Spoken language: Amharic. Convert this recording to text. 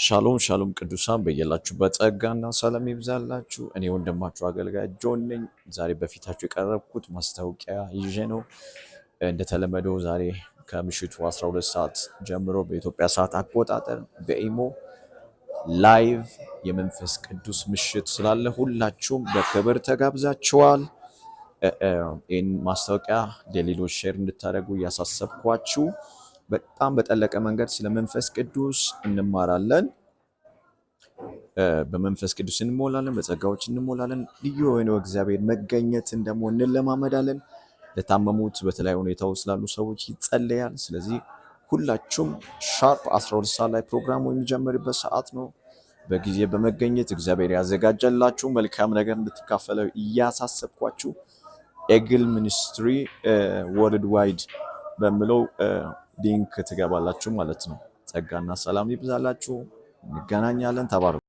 ሻሎም ሻሎም ቅዱሳን በየላችሁበት ጸጋና ሰላም ይብዛላችሁ። እኔ ወንድማችሁ አገልጋይ ጆን ነኝ። ዛሬ በፊታችሁ የቀረብኩት ማስታወቂያ ይዤ ነው። እንደተለመደው ዛሬ ከምሽቱ 12 ሰዓት ጀምሮ በኢትዮጵያ ሰዓት አቆጣጠር በኢሞ ላይቭ የመንፈስ ቅዱስ ምሽት ስላለ ሁላችሁም በክብር ተጋብዛችኋል። ይህን ማስታወቂያ ለሌሎች ሼር እንድታደርጉ እያሳሰብኳችሁ በጣም በጠለቀ መንገድ ስለ መንፈስ ቅዱስ እንማራለን። በመንፈስ ቅዱስ እንሞላለን፣ በጸጋዎች እንሞላለን። ልዩ የሆነው እግዚአብሔር መገኘትን ደግሞ እንለማመዳለን። ለታመሙት በተለያዩ ሁኔታዎች ስላሉ ሰዎች ይጸለያል። ስለዚህ ሁላችሁም ሻርፕ 12 ሰዓት ላይ ፕሮግራሙ የሚጀምርበት ሰዓት ነው። በጊዜ በመገኘት እግዚአብሔር ያዘጋጀላችሁ መልካም ነገር እንድትካፈለው እያሳሰብኳችሁ ኤግል ሚኒስትሪ ወርልድ ዋይድ በሚለው ሊንክ ትገባላችሁ ማለት ነው። ጸጋና ሰላም ይብዛላችሁ። እንገናኛለን። ተባረኩ።